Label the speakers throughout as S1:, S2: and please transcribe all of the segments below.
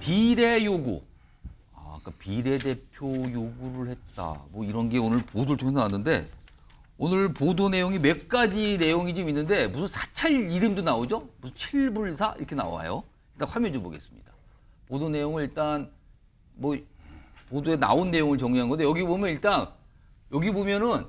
S1: 비례 요구. 그러니까 비례대표 요구를 했다. 뭐 이런 게 오늘 보도를 통해서 나왔는데 오늘 보도 내용이 몇 가지 내용이 좀 있는데 무슨 사찰 이름도 나오죠? 무슨 칠불사 이렇게 나와요. 일단 화면 좀 보겠습니다. 보도 내용을 일단 뭐 보도에 나온 내용을 정리한 건데 여기 보면 일단 여기 보면은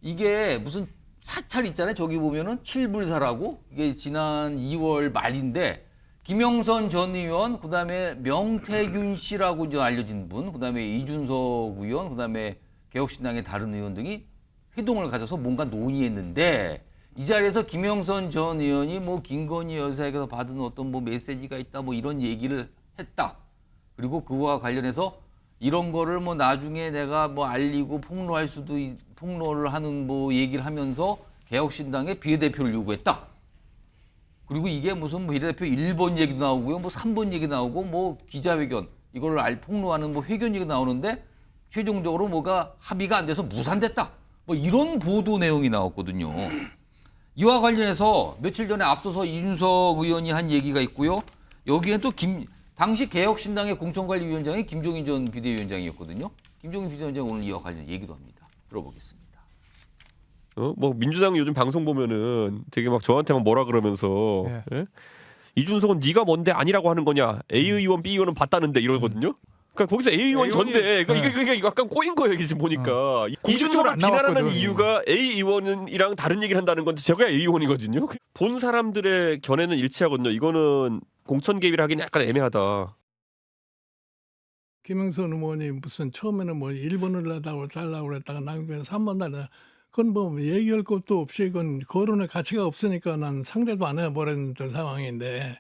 S1: 이게 무슨 사찰 있잖아요. 저기 보면은 칠불사라고 이게 지난 2월 말인데 김영선 전 의원, 그다음에 명태균 씨라고 이제 알려진 분, 그다음에 이준석 의원, 그다음에 개혁신당의 다른 의원 등이 회동을 가져서 뭔가 논의했는데 이 자리에서 김영선 전 의원이 뭐 김건희 여사에게서 받은 어떤 뭐 메시지가 있다 뭐 이런 얘기를 했다. 그리고 그와 관련해서 이런 거를 뭐 나중에 내가 뭐 알리고 폭로할 수도 폭로를 하는 뭐 얘기를 하면서 개혁신당의 비례대표를 요구했다. 그리고 이게 무슨 뭐 비례대표 1번 얘기도 나오고요. 뭐 3번 얘기 나오고 뭐 기자회견 이걸 폭로하는 뭐 회견 얘기 나오는데 최종적으로 뭐가 합의가 안 돼서 무산됐다. 뭐 이런 보도 내용이 나왔거든요. 이와 관련해서 며칠 전에 앞서서 이준석 의원이 한 얘기가 있고요. 여기엔 또 당시 개혁신당의 공천관리위원장이 김종인 전 비대위원장이었거든요. 김종인 비대위원장 오늘 이와 관련 얘기도 합니다. 들어보겠습니다.
S2: 뭐 민주당 요즘 방송 보면은 되게 막 저한테만 뭐라 그러면서 예? 이준석은 네가 뭔데 아니라고 하는 거냐? A 의원, B 의원은 봤다는데 이러거든요. 그러니까 거기서 A 의원 전데 이게 약간 꼬인 거예요. 이게 지금 보니까 이준석을 비난하는 이유가 A 의원이랑 다른 얘기를 한다는 건데 제가 A 의원이거든요. 본 사람들의 견해는 일치하거든요. 이거는 공천 개입을 하기는 약간 애매하다.
S3: 김영선 의원이 무슨 처음에는 뭐 1번을 달라고 그랬다가 낭비해서 3번 달라. 그건 뭐 얘기할 것도 없이 그건 거론의 가치가 없으니까 난 상대도 안 해버리는 상황인데.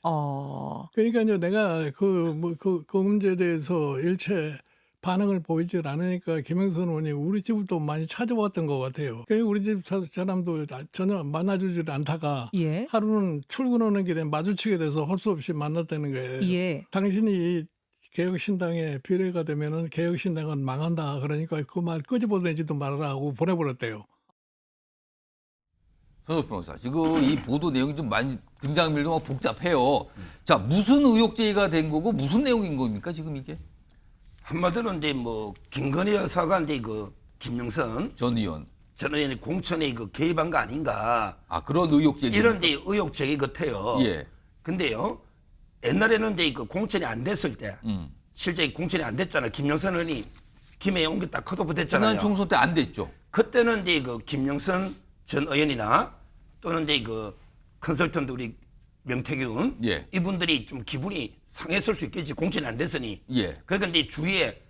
S3: 그러니까 이제 내가 그 문제에 대해서 일체 반응을 보이질 않으니까 김영선 의원이 우리 집을 또 많이 찾아왔던 것 같아요. 우리 집 사람도 전혀 만나주질 않다가
S4: 예.
S3: 하루는 출근하는 길에 마주치게 돼서 할 수 없이 만났다는 거예요.
S4: 예.
S3: 당신이 개혁신당에 비례가 되면은 개혁신당은 망한다. 그러니까 그 말 끄집어내지도 말아라 하고 보내버렸대요.
S1: 서석 변호사, 지금 이 보도 내용이 좀 많이 등장인물도 막 복잡해요. 자, 무슨 의혹 제기가 된 거고 무슨 내용인 겁니까 지금 이게?
S5: 한마디로 이제 뭐 김건희 여사가 이제 그 김영선
S1: 전 의원.
S5: 전 의원이 공천에 그 개입한 거 아닌가.
S1: 그런 의혹 제기.
S5: 이런 이제 의혹 제기 같아요.
S1: 예.
S5: 근데요, 옛날에는 이제 그 공천이 안 됐을 때, 실제 공천이 안 됐잖아요. 김영선 의원이 김해에 옮겼다 컷오프 됐잖아요.
S1: 지난 총선 때 안 됐죠.
S5: 그때는 이제 그 김영선 전 의원이나 또는 이제 그 컨설턴트 우리 명태균
S1: 예.
S5: 이분들이 좀 기분이 상했을 수 있겠지. 공천이 안 됐으니.
S1: 예.
S5: 그러니까 이제 주위에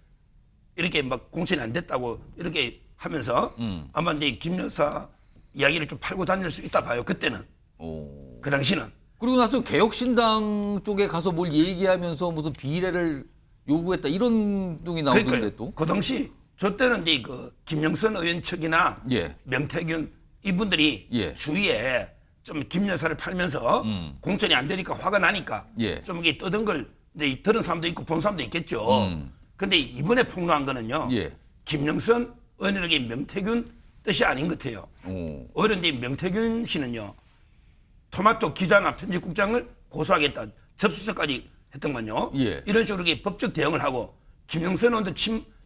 S5: 이렇게 막 공천이 안 됐다고 이렇게 하면서 아마 이제 김 여사 이야기를 좀 팔고 다닐 수 있다 봐요. 그때는. 그 당시는.
S1: 그리고 나서 개혁신당 쪽에 가서 뭘 얘기하면서 무슨 비례를 요구했다 이런 동이 나오던데
S5: 그러니까요.
S1: 또.
S5: 그 당시 저 때는 이제 그 김영선 의원 측이나
S1: 예.
S5: 명태균 이분들이
S1: 예.
S5: 주위에 좀 김 여사를 팔면서 공천이 안 되니까 화가 나니까
S1: 예.
S5: 좀 이게 떠든 걸 이제 들은 사람도 있고 본 사람도 있겠죠. 근데 이번에 폭로한 거는요.
S1: 예.
S5: 김영선 의원에게 명태균 뜻이 아닌 것 같아요. 오히려 이제 명태균 씨는요. 토마토 기자나 편집국장을 고소하겠다. 접수처까지 했던건요.
S1: 예.
S5: 이런 식으로 이렇게 법적 대응을 하고 김영선 의원도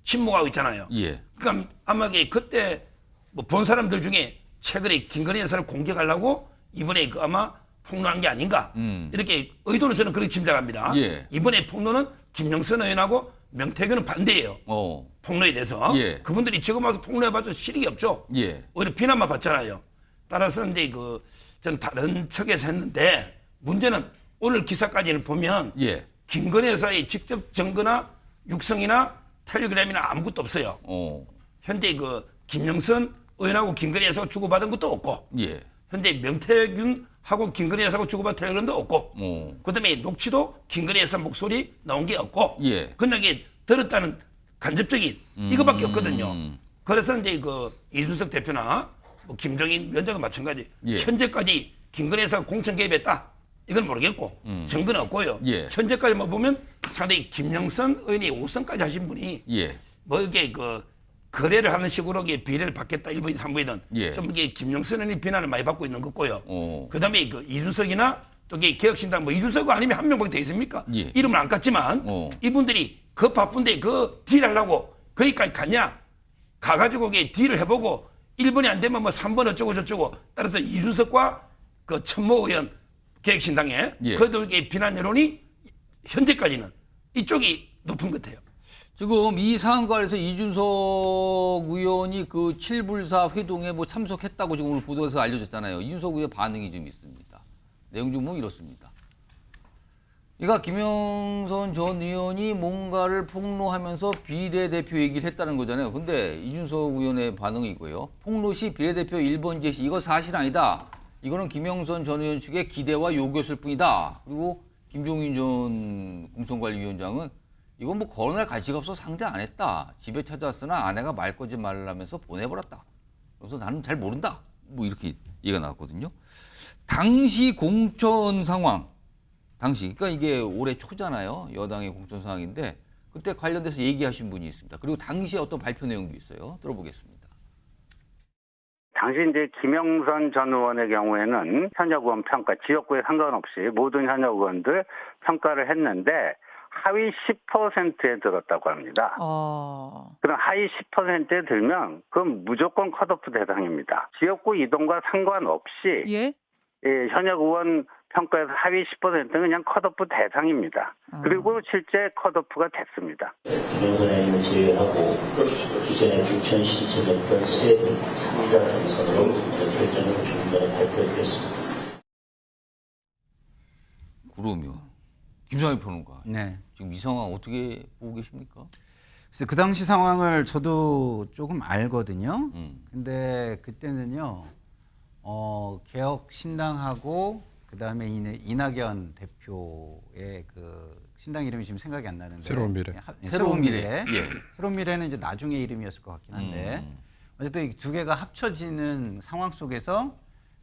S5: 침묵하고 있잖아요.
S1: 예.
S5: 그러니까 아마 그때 뭐 본 사람들 중에 최근에 김건희 여사를 공격하려고 이번에 그 아마 폭로한 게 아닌가. 이렇게 의도는 저는 그렇게 짐작합니다.
S1: 예.
S5: 이번에 폭로는 김영선 의원하고 명태균은 반대예요. 폭로에 대해서.
S1: 예.
S5: 그분들이 지금 와서 폭로해봐서 실익이 없죠.
S1: 예.
S5: 오히려 비난만 받잖아요. 따라서 이제 전 다른 측에서 했는데 문제는 오늘 기사까지는 보면
S1: 예.
S5: 김건희 여사의 직접 증거나 육성이나 텔레그램이나 아무것도 없어요. 현재 김영선 의원하고 김건희 여사가 주고받은 것도 없고
S1: 예.
S5: 현재 명태균하고 김건희 여사가 주고받은 텔레그램도 없고 그다음에 녹취도 김건희 여사 목소리 나온 게 없고
S1: 예.
S5: 그냥 이게 들었다는 간접적인 이거밖에 없거든요. 그래서 이제 이준석 대표나 뭐 김종인 위원장은 마찬가지.
S1: 예.
S5: 현재까지 김건희 여사가 공천 개입했다. 이건 모르겠고 증거는 없고요.
S1: 예.
S5: 현재까지만 보면 상당히 김영선 의원이 5선까지 하신 분이
S1: 예.
S5: 뭐 이게 거래를 하는 식으로 비례를 받겠다 1부인 3부이든
S1: 예.
S5: 좀 이게 김영선 의원이 비난을 많이 받고 있는 것 같고요. 그다음에 이준석이나 저기 개혁신당 뭐 이준석 아니면 한 명밖에 돼 있습니까?
S1: 예.
S5: 이름을 안 깠지만 이분들이 그 바쁜데 그 딜하려고 거기까지 갔냐? 가가지고 딜을 해보고 1번이 안 되면 뭐 3번 어쩌고 저쩌고 따라서 이준석과 그 천모 의원 개혁신당에
S1: 예.
S5: 그들의 비난 여론이 현재까지는 이쪽이 높은 것 같아요.
S1: 지금 이 상황과에서 이준석 의원이 그 7불사 회동에 뭐 참석했다고 지금 오늘 보도에서 알려졌잖아요. 이준석 의원 반응이 좀 있습니다. 내용 좀 이렇습니다. 그러니까 김영선 전 의원이 뭔가를 폭로하면서 비례대표 얘기를 했다는 거잖아요. 근데 이준석 의원의 반응이 이거예요. 폭로 시 비례대표 1번 제시 이거 사실 아니다. 이거는 김영선 전 의원 측의 기대와 요구였을 뿐이다. 그리고 김종인 전 공천관리위원장은 이건 뭐 거론할 가치가 없어 상대 안 했다. 집에 찾아왔으나 아내가 말 거짓 말을 하면서 보내버렸다. 그래서 나는 잘 모른다. 뭐 이렇게 얘기가 나왔거든요. 당시 공천 상황, 그러니까 이게 올해 초잖아요. 여당의 공천 상황인데 그때 관련돼서 얘기하신 분이 있습니다. 그리고 당시에 어떤 발표 내용도 있어요. 들어보겠습니다.
S4: 당시 이제 김영선 전 의원의 경우에는 현역 의원 평가, 지역구에 상관없이 모든 현역 의원들 평가를 했는데 하위 10%에 들었다고 합니다. 그럼 하위 10%에 들면 그건 무조건 컷오프 대상입니다. 지역구 이동과 상관없이
S6: 예?
S4: 현역 의원 평가에서 하위 10%는 그냥 컷오프 대상입니다. 그리고 실제 컷오프가 됐습니다.
S7: 김영선 의원을 제외하고 기존에 불천 신청했던 세 분 3자 당선으로 결정을 조금 전에 발표드렸습니다.
S1: 그러면 김상희 평론가,
S8: 네.
S1: 지금 이 상황 어떻게 보고 계십니까?
S8: 그래서 그 당시 상황을 저도 조금 알거든요. 근데 그때는요, 개혁신당하고 그다음에 이낙연 대표의 그 신당 이름이 지금 생각이 안 나는데
S2: 새로운 미래.
S8: 새로운 미래.
S1: 예.
S8: 새로운 미래는 이제 나중에 이름이었을 것 같긴 한데 어쨌든 이 두 개가 합쳐지는 상황 속에서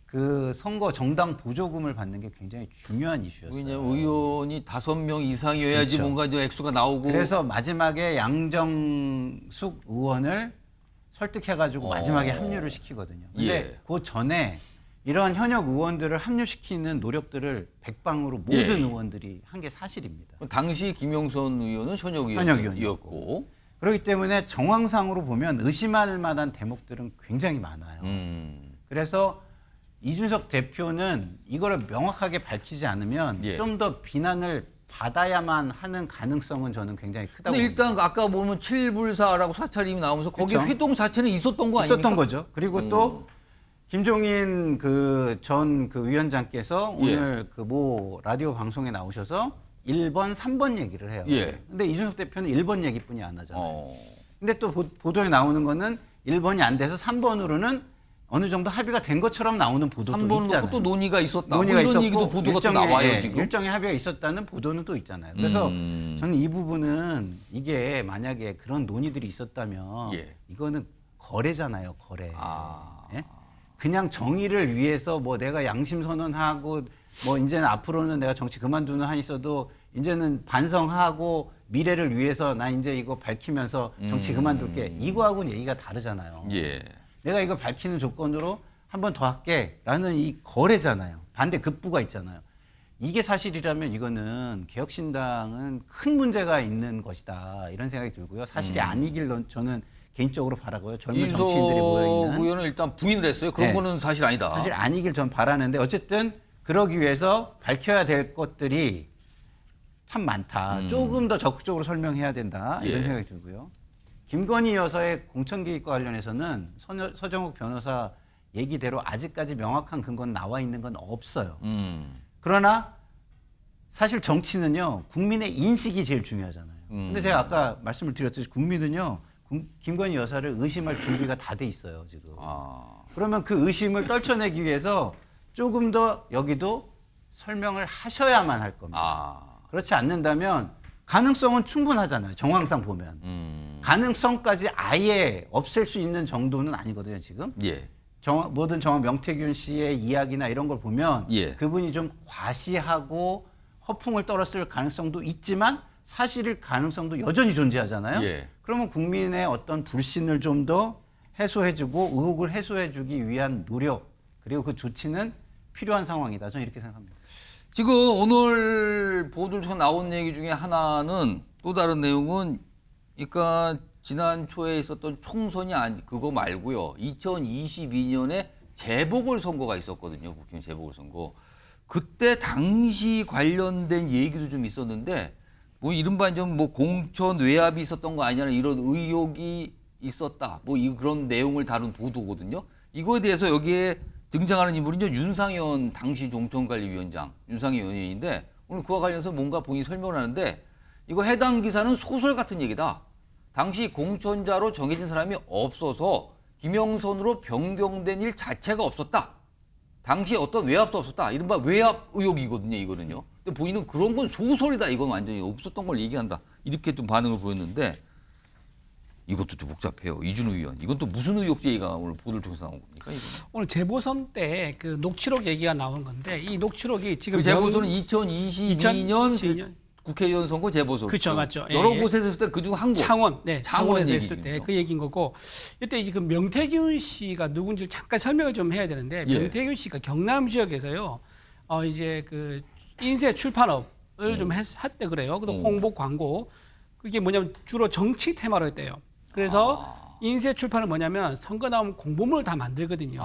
S8: 그 선거 정당 보조금을 받는 게 굉장히 중요한 이슈였어요.
S1: 왜냐면 의원이 5명 이상이어야지
S8: 그렇죠.
S1: 뭔가 이제 액수가 나오고.
S8: 그래서 마지막에 양정숙 의원을 설득해가지고 마지막에 합류를 시키거든요. 근데
S1: 예.
S8: 그 전에 이런 현역 의원들을 합류시키는 노력들을 백방으로 모든
S1: 예.
S8: 의원들이 한 게 사실입니다.
S1: 당시 김영선 의원은 현역
S8: 현역
S1: 의원이었고.
S8: 그렇기 때문에 정황상으로 보면 의심할 만한 대목들은 굉장히 많아요. 그래서 이준석 대표는 이거를 명확하게 밝히지 않으면
S1: 예.
S8: 좀 더 비난을 받아야만 하는 가능성은 저는 굉장히 크다고
S1: 근데
S8: 봅니다.
S1: 일단 아까 보면 7불사라고 사찰임이 나오면서 거기에
S8: 그쵸?
S1: 회동 자체는 있었던 거 아닙니까?
S8: 있었던 거죠. 그리고 또 김종인 그 전 그 위원장께서
S1: 예.
S8: 오늘 그 모 라디오 방송에 나오셔서 1번, 3번 얘기를 해요.
S1: 예.
S8: 근데 이준석 대표는 1번 얘기뿐이 안 하잖아요.
S1: 어.
S8: 근데 또 보도에 나오는 거는 1번이 안 돼서 3번으로는 어느 정도 합의가 된 것처럼 나오는 보도도
S1: 3번
S8: 있잖아요.
S1: 놓고 또 논의가 있었다.
S8: 논의가
S1: 이런
S8: 있었고
S1: 얘기도 보도가 또
S8: 일정의,
S1: 나와요
S8: 예,
S1: 지금.
S8: 일정의 합의가 있었다는 보도는 또 있잖아요. 그래서 저는 이 부분은 이게 만약에 그런 논의들이 있었다면
S1: 예.
S8: 이거는 거래잖아요, 거래.
S1: 아.
S8: 예? 그냥 정의를 위해서 뭐 내가 양심 선언하고 뭐 이제는 앞으로는 내가 정치 그만두는 한 있어도 이제는 반성하고 미래를 위해서 나 이제 이거 밝히면서 정치 그만둘게. 이거하고는 얘기가 다르잖아요.
S1: 예.
S8: 내가 이거 밝히는 조건으로 한 번 더 할게라는 이 거래잖아요. 반대 급부가 있잖아요. 이게 사실이라면 이거는 개혁신당은 큰 문제가 있는 것이다 이런 생각이 들고요. 사실이 아니길 저는 개인적으로 바라고요. 젊은
S1: 이준석
S8: 정치인들이 모여있는.
S1: 의원은 일단 부인을 했어요. 그런
S8: 네.
S1: 거는 사실 아니다.
S8: 사실 아니길 전 바라는데 어쨌든 그러기 위해서 밝혀야 될 것들이 참 많다. 조금 더 적극적으로 설명해야 된다 이런
S1: 예.
S8: 생각이 들고요. 김건희 여사의 공천 개입과 관련해서는 서정욱 변호사 얘기대로 아직까지 명확한 근거는 나와 있는 건 없어요. 그러나 사실 정치는요 국민의 인식이 제일 중요하잖아요. 근데 제가 아까 말씀을 드렸듯이 국민은요 김건희 여사를 의심할 준비가 다 돼 있어요 지금.
S1: 아.
S8: 그러면 그 의심을 떨쳐내기 위해서 조금 더 여기도 설명을 하셔야만 할 겁니다.
S1: 아.
S8: 그렇지 않는다면 가능성은 충분하잖아요. 정황상 보면. 가능성까지 아예 없앨 수 있는 정도는 아니거든요, 지금.
S1: 예.
S8: 모든 명태균 씨의 이야기나 이런 걸 보면
S1: 예.
S8: 그분이 좀 과시하고 허풍을 떨었을 가능성도 있지만 사실일 가능성도 여전히 존재하잖아요.
S1: 예.
S8: 그러면 국민의 어떤 불신을 좀 더 해소해주고 의혹을 해소해주기 위한 노력 그리고 그 조치는 필요한 상황이다. 저는 이렇게 생각합니다.
S1: 지금 오늘 보도를 통해 나온 얘기 중에 하나는 또 다른 내용은 그러니까 지난 초에 있었던 총선이 그거 말고요. 2022년에 재보궐선거가 있었거든요. 국회의원 재보궐선거. 그때 당시 관련된 얘기도 좀 있었는데 뭐 이른바 좀 뭐 공천 외압이 있었던 거 아니냐는 이런 의혹이 있었다. 뭐 그런 내용을 다룬 보도거든요. 이거에 대해서 여기에 등장하는 인물은요. 윤상현 당시 종천관리위원장 윤상현 의원인데 오늘 그와 관련해서 뭔가 본인이 설명을 하는데 이거 해당 기사는 소설 같은 얘기다. 당시 공천자로 정해진 사람이 없어서 김영선으로 변경된 일 자체가 없었다. 당시 어떤 외압도 없었다. 이른바 외압 의혹이거든요. 이거는요. 근데 본인은 그런 건 소설이다. 이건 완전히 없었던 걸 얘기한다. 이렇게 좀 반응을 보였는데 이것도 좀 복잡해요. 이준우 의원. 이건 또 무슨 의혹 제기가 오늘 보도를 통해서 나온 겁니까? 이거는?
S6: 오늘 재보선 때 그 녹취록 얘기가 나온 건데 이 녹취록이 지금
S1: 그 재보선은 2022년 국회의원 선거 재보선.
S6: 그렇죠, 맞죠.
S1: 여러
S6: 예.
S1: 곳에서 했을 때 그중 한 곳.
S6: 창원, 네, 창원에서
S1: 얘기군요.
S6: 했을 때 그 얘기인 거고 이때 이제 그 명태균 씨가 누군지를 잠깐 설명을 좀 해야 되는데
S1: 예.
S6: 명태균 씨가 경남 지역에서요, 이제 그 인쇄 출판업을 좀 했대 그래요. 그리고 홍보 광고 그게 뭐냐면 주로 정치 테마로 했대요. 그래서 인쇄 출판은 뭐냐면 선거 나오면 공보물을 다 만들거든요.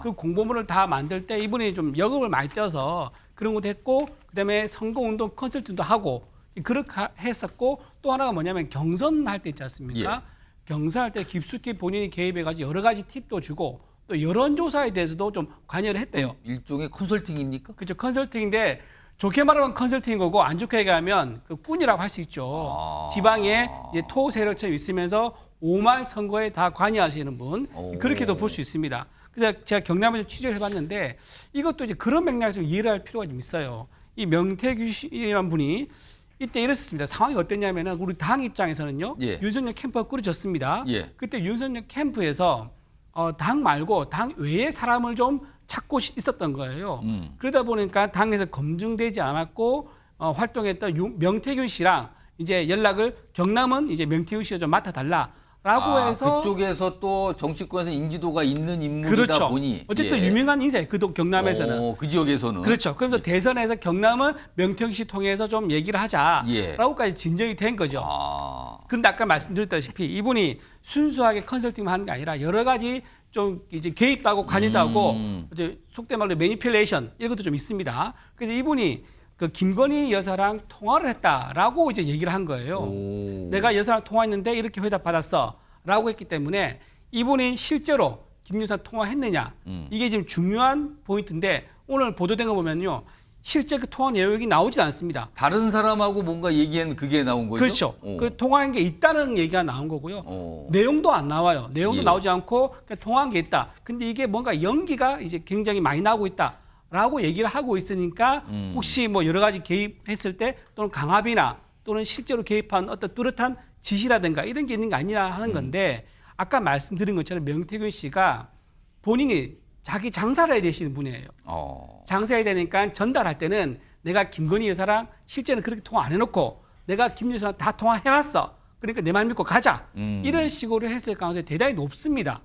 S6: 그 공보물을 다 만들 때 이분이 좀 역업을 많이 떼어서 그런 것도 했고 그다음에 선거운동 컨설팅도 하고 그렇게 했었고 또 하나가 뭐냐면 경선할 때 있지 않습니까?
S1: 예.
S6: 경선할 때 깊숙이 본인이 개입해가지고 여러 가지 팁도 주고 또 여론조사에 대해서도 좀 관여를 했대요.
S1: 일종의 컨설팅입니까?
S6: 그렇죠. 컨설팅인데 좋게 말하면 컨설팅인 거고 안 좋게 얘기하면 그 꾼이라고 할 수 있죠. 지방에 이제 토 세력처럼 있으면서 5만 선거에 다 관여하시는 분 그렇게도 볼 수 있습니다. 그래서 제가 경남에 좀 취재를 해봤는데 이것도 이제 그런 맥락에서 이해를 할 필요가 좀 있어요. 이 명태규 씨라는 분이 이때 이랬었습니다. 상황이 어땠냐면은 우리 당 입장에서는요.
S1: 예.
S6: 윤석열 캠프가 꾸려졌습니다.
S1: 예.
S6: 그때 윤석열 캠프에서 당 말고 당 외의 사람을 좀 찾고 있었던 거예요. 그러다 보니까 당에서 검증되지 않았고 활동했던 명태균 씨랑 이제 연락을 경남은 이제 명태균 씨가 좀 맡아달라라고 해서
S1: 그쪽에서 또 정치권에서 인지도가 있는 인물이다
S6: 그렇죠.
S1: 보니
S6: 어쨌든 유명한 인사예요. 그 경남에서는.
S1: 그 지역에서는
S6: 그렇죠. 그래서 대선에서 경남은 명태균 씨 통해서 좀 얘기를 하자라고까지 진정이 된 거죠. 그런데 아까 말씀드렸다시피 이분이 순수하게 컨설팅만 하는 게 아니라 여러 가지 좀 이제 개입도 하고 관여도 하고 이제 속된 말로 매니플레이션 이런 것도 좀 있습니다. 그래서 이분이 그 김건희 여사랑 통화를 했다라고 이제 얘기를 한 거예요. 내가 여사랑 통화했는데 이렇게 회답 받았어라고 했기 때문에 이분이 실제로 김 여사 통화했느냐 이게 지금 중요한 포인트인데 오늘 보도된 거 보면요. 실제 그 통화 내용이 나오지 않습니다.
S1: 다른 사람하고 뭔가 얘기한 그게 나온 거죠?
S6: 그렇죠. 그 통화한 게 있다는 얘기가 나온 거고요. 내용도 안 나와요. 내용도
S1: 예.
S6: 나오지 않고 그냥 통화한 게 있다. 근데 이게 뭔가 연기가 이제 굉장히 많이 나오고 있다라고 얘기를 하고 있으니까 혹시 뭐 여러 가지 개입했을 때 또는 강압이나 또는 실제로 개입한 어떤 뚜렷한 지시라든가 이런 게 있는 거 아니냐 하는 건데 아까 말씀드린 것처럼 명태균 씨가 본인이 자기 장사를 해야 되시는 분이에요. 장사해야 되니까 전달할 때는 내가 김건희 여사랑 실제는 그렇게 통화 안 해놓고 내가 김 여사랑 다 통화해놨어. 그러니까 내 말 믿고 가자. 이런 식으로 했을 가능성이 대단히 높습니다.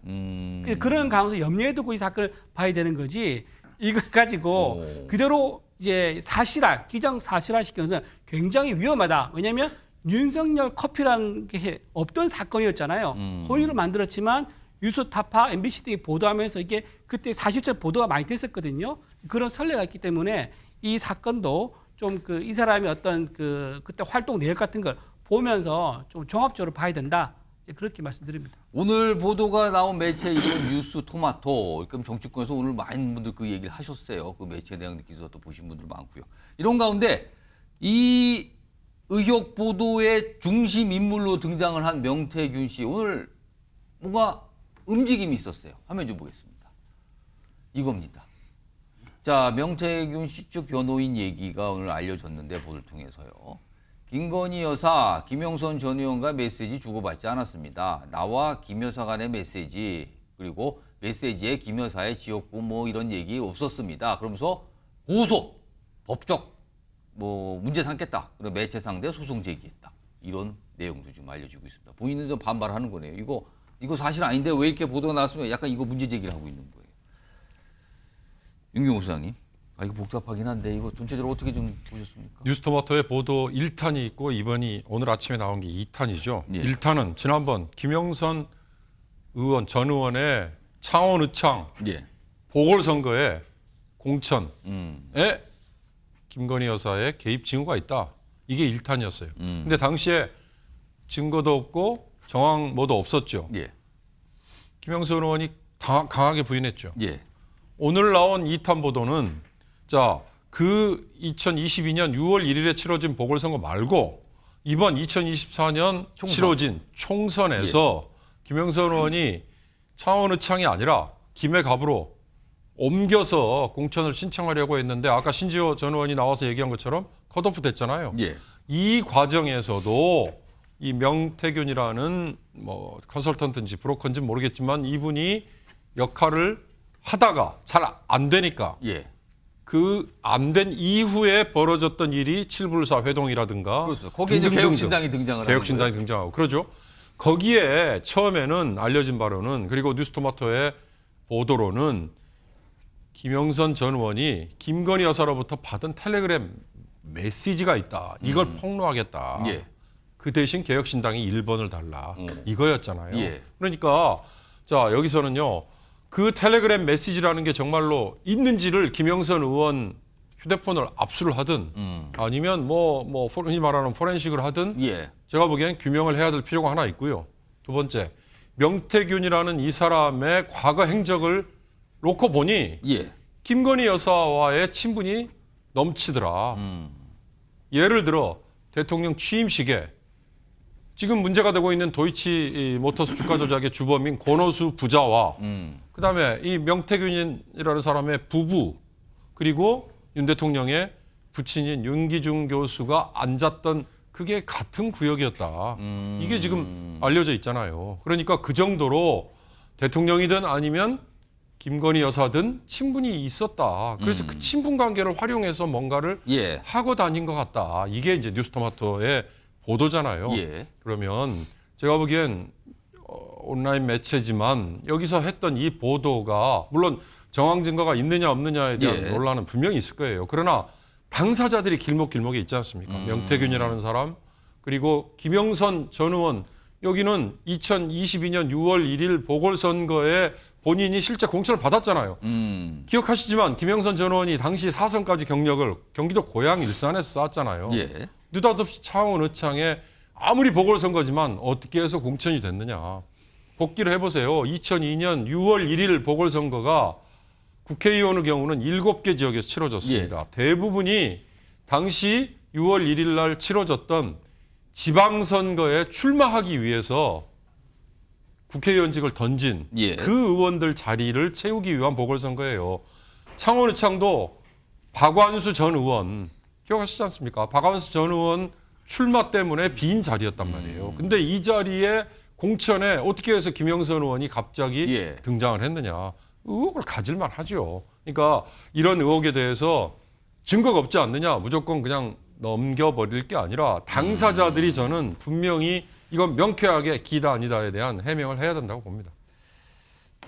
S6: 그런 가능성을 염려해 두고 이 사건을 봐야 되는 거지. 이걸 가지고 그대로 이제 사실화, 기정사실화 시켜서 굉장히 위험하다. 왜냐하면 윤석열 커피라는 게 없던 사건이었잖아요. 허위로 만들었지만 뉴스타파, MBC 등이 보도하면서 이게 그때 사실적 보도가 많이 됐었거든요. 그런 선례가 있기 때문에 이 사건도 좀 그 이 사람이 어떤 그때 활동 내역 같은 걸 보면서 좀 종합적으로 봐야 된다. 이제 그렇게 말씀드립니다.
S1: 오늘 보도가 나온 매체 이름 뉴스 토마토. 그럼 정치권에서 오늘 많은 분들 그 얘기를 하셨어요. 그 매체에 대한 기사 또 보신 분들 많고요. 이런 가운데 이 의혹 보도의 중심 인물로 등장을 한 명태균 씨 오늘 뭔가 움직임이 있었어요. 화면 좀 보겠습니다. 이겁니다. 자, 명태균 씨 쪽 변호인 얘기가 오늘 알려졌는데 보도를 통해서요. 김건희 여사, 김영선 전 의원과 메시지 주고받지 않았습니다. 나와 김 여사 간의 메시지 그리고 메시지에 김 여사의 지역구 뭐 이런 얘기 없었습니다. 그러면서 고소, 법적 뭐 문제 삼겠다. 그리고 매체 상대 소송 제기했다. 이런 내용도 지금 알려지고 있습니다. 본인은 좀 반발하는 거네요. 이거 사실 아닌데 왜 이렇게 보도가 나왔으면 약간 이거 문제 제기를 하고 있는 거예요. 윤경호 소장님. 아, 이거 복잡하긴 한데 이거 전체적으로 어떻게 좀 보셨습니까?
S9: 뉴스토마토의 보도 1탄이 있고 이번이 오늘 아침에 나온 게 2탄이죠.
S1: 예.
S9: 1탄은 지난번 김영선 의원 전 의원의 창원의창
S1: 예.
S9: 보궐선거에 공천에
S1: 음.
S9: 김건희 여사의 개입 징후가 있다. 이게 1탄이었어요. 근데 당시에 증거도 없고 정황 뭐도 없었죠.
S1: 예.
S9: 김영선 의원이 강하게 부인했죠.
S1: 예.
S9: 오늘 나온 2탄 보도는 자, 그 2022년 6월 1일에 치러진 보궐선거 말고 이번 2024년
S1: 총선.
S9: 치러진 총선에서 김영선 의원이 창원의창이 아니라 김해갑으로 옮겨서 공천을 신청하려고 했는데 아까 신지호 전 의원이 나와서 얘기한 것처럼 컷오프 됐잖아요.
S1: 예.
S9: 이 과정에서도 이 명태균이라는 뭐 컨설턴트인지 브로커인지 모르겠지만 이분이 역할을 하다가 잘 안 되니까
S1: 예.
S9: 그 안 된 이후에 벌어졌던 일이 칠불사 회동이라든가
S1: 그렇습니다. 거기에 이제
S9: 등등등등.
S1: 개혁신당이 등장을
S9: 개혁신당이
S1: 하는
S9: 등장하고 그러죠. 거기에 처음에는 알려진 바로는 그리고 뉴스토마토의 보도로는 김영선 전 의원이 김건희 여사로부터 받은 텔레그램 메시지가 있다. 이걸 폭로하겠다.
S1: 예.
S9: 그 대신 개혁신당이 1번을 달라. 이거였잖아요.
S1: 예.
S9: 그러니까 자 여기서는요. 그 텔레그램 메시지라는 게 정말로 있는지를 김영선 의원 휴대폰을 압수를 하든 아니면 뭐 흔히 말하는 포렌식을 하든
S1: 예.
S9: 제가 보기엔 규명을 해야 될 필요가 하나 있고요. 두 번째, 명태균이라는 이 사람의 과거 행적을 놓고 보니
S1: 예.
S9: 김건희 여사와의 친분이 넘치더라. 예를 들어 대통령 취임식에 지금 문제가 되고 있는 도이치 모터스 주가 조작의 주범인 권오수 부자와 그다음에 이 명태균이라는 사람의 부부 그리고 윤 대통령의 부친인 윤기중 교수가 앉았던 그게 같은 구역이었다. 이게 지금 알려져 있잖아요. 그러니까 그 정도로 대통령이든 아니면 김건희 여사든 친분이 있었다. 그래서 그 친분 관계를 활용해서 뭔가를
S1: 예.
S9: 하고 다닌 것 같다. 이게 이제 뉴스토마토의 보도잖아요.
S1: 예.
S9: 그러면 제가 보기엔 온라인 매체지만 여기서 했던 이 보도가 물론 정황 증거가 있느냐 없느냐에 대한
S1: 예.
S9: 논란은 분명히 있을 거예요. 그러나 당사자들이 길목길목에 있지 않습니까? 명태균이라는 사람 그리고 김영선 전 의원 여기는 2022년 6월 1일 보궐선거에 본인이 실제 공천을 받았잖아요. 기억하시지만 김영선 전 의원이 당시 4선까지 경력을 경기도 고향 일산에서 쌓았잖아요.
S1: 예.
S9: 느닷없이 창원 의창에 아무리 보궐선거지만 어떻게 해서 공천이 됐느냐. 복기를 해보세요. 2002년 6월 1일 보궐선거가 국회의원의 경우는 7개 지역에서 치러졌습니다. 대부분이 당시 6월 1일 날 치러졌던 지방선거에 출마하기 위해서 국회의원직을 던진
S1: 예.
S9: 그 의원들 자리를 채우기 위한 보궐선거예요. 창원의창도 박완수 전 의원 기억하시지 않습니까? 박완수 전 의원 출마 때문에 빈 자리였단 말이에요. 근데 이 자리에 공천에 어떻게 해서 김영선 의원이 갑자기
S1: 예.
S9: 등장을 했느냐. 의혹을 가질만 하죠. 그러니까 이런 의혹에 대해서 증거가 없지 않느냐. 무조건 그냥 넘겨버릴 게 아니라 당사자들이 저는 분명히 이건 명쾌하게 기다 아니다에 대한 해명을 해야 된다고 봅니다.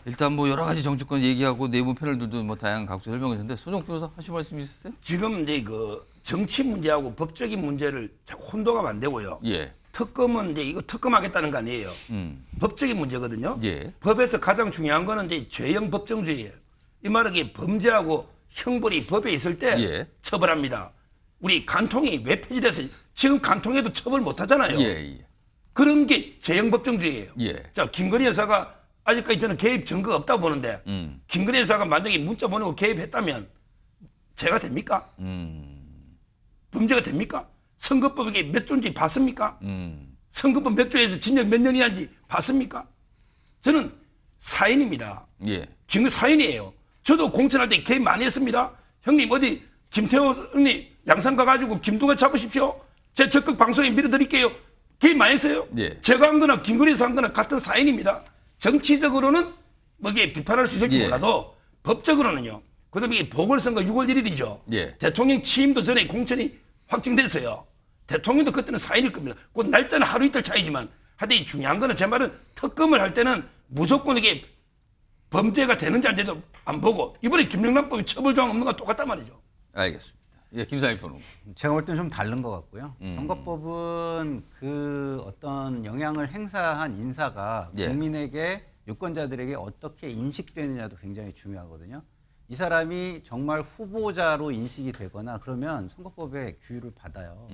S1: 일단 뭐 여러 가지 정치권 얘기하고 내부 패널들도 뭐 다양한 각수 설명했는데 손영 변호사 하실 말씀 있으세요?
S5: 지금 이제 그 정치 문제하고 법적인 문제를 자꾸 혼동하면 안 되고요.
S1: 예.
S5: 특검은 이제 이거 특검하겠다는 거 아니에요. 법적인 문제거든요.
S1: 예.
S5: 법에서 가장 중요한 거는 이제 죄형 법정주의예요. 이 말은 이게 범죄하고 형벌이 법에 있을 때
S1: 예.
S5: 처벌합니다. 우리 간통이 왜 폐지돼서 지금 간통해도 처벌 못 하잖아요.
S1: 예.
S5: 그런 게 죄형 법정주의예요.
S1: 예.
S5: 자, 김건희 여사가 아직까지 저는 개입 증거가 없다고 보는데 김건희 여사가 만약에 문자 보내고 개입했다면 죄가 됩니까? 범죄가 됩니까? 선거법에 몇 조인지 봤습니까? 선거법 몇 조에서 징역 몇 년이한지 봤습니까? 저는 사인입니다.
S1: 예.
S5: 김건희 사인이에요. 저도 공천할 때 개입 많이 했습니다. 형님 어디 김태호 형님 양산 가가지고 김동현 잡으십시오. 제 적극 방송에 밀어드릴게요. 개입 많이 했어요.
S1: 예.
S5: 제가 한 거나 김건희 여사 한 거나 같은 사인입니다. 정치적으로는 뭐 이게 비판할 수 있을지
S1: 예.
S5: 몰라도 법적으로는요. 그다음에 이게 보궐선거 6월 1일이죠.
S1: 예.
S5: 대통령 취임도 전에 공천이 확정됐어요. 대통령도 그때는 사인일 겁니다. 그 날짜는 하루 이틀 차이지만 하여튼 중요한 거는 제 말은 특검을 할 때는 무조건 이게 범죄가 되는지 안 되는지 안 보고 이번에 김영란법이 처벌 조항 없는 거 똑같단 말이죠.
S1: 알겠습니다. 예, 김상일 변호사.
S8: 제가 볼 때는 좀 다른 것 같고요. 선거법은 그 어떤 영향을 행사한 인사가
S1: 예.
S8: 국민에게 유권자들에게 어떻게 인식되느냐도 굉장히 중요하거든요. 이 사람이 정말 후보자로 인식이 되거나 그러면 선거법에 규율을 받아요.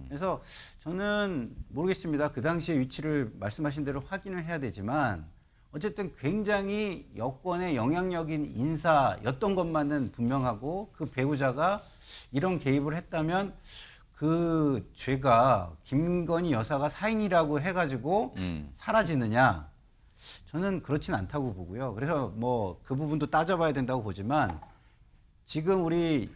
S8: 그래서 저는 모르겠습니다. 그 당시의 위치를 말씀하신 대로 확인을 해야 되지만 어쨌든 굉장히 여권의 영향력인 인사였던 것만은 분명하고 그 배우자가 이런 개입을 했다면 그 죄가 김건희 여사가 사인이라고 해가지고 사라지느냐? 저는 그렇진 않다고 보고요. 그래서 뭐 그 부분도 따져봐야 된다고 보지만 지금 우리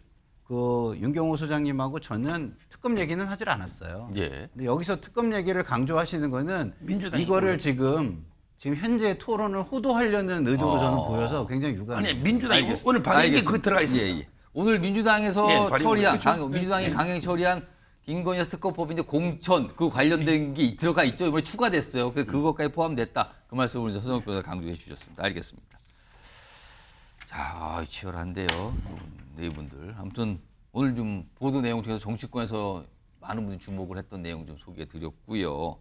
S8: 그 윤경호 소장님하고 저는 특검 얘기는 하질 않았어요.
S1: 예.
S8: 근데 여기서 특검 얘기를 강조하시는 거는
S5: 민주당이
S8: 이거를 지금 현재 토론을 호도하려는 의도로 저는 보여서 굉장히 유감입니다.
S5: 아니 민주당이 오늘 방역이 그거 들어가 있어요.
S1: 예, 예. 오늘 민주당에서
S5: 예, 발의를
S1: 처리한
S5: 했죠.
S1: 민주당이
S5: 예.
S1: 강행 처리한 김건희 여사 특검법 이제 공천 그 관련된 게 들어가 있죠. 이번에 추가됐어요. 그것까지 포함됐다. 그 말씀을 이제 서정욱 변호사 강조해 주셨습니다. 알겠습니다. 자, 치열한데요. 네 분들. 아무튼 오늘 좀 보도 내용 중에서 정치권에서 많은 분이 주목을 했던 내용 좀 소개해 드렸고요.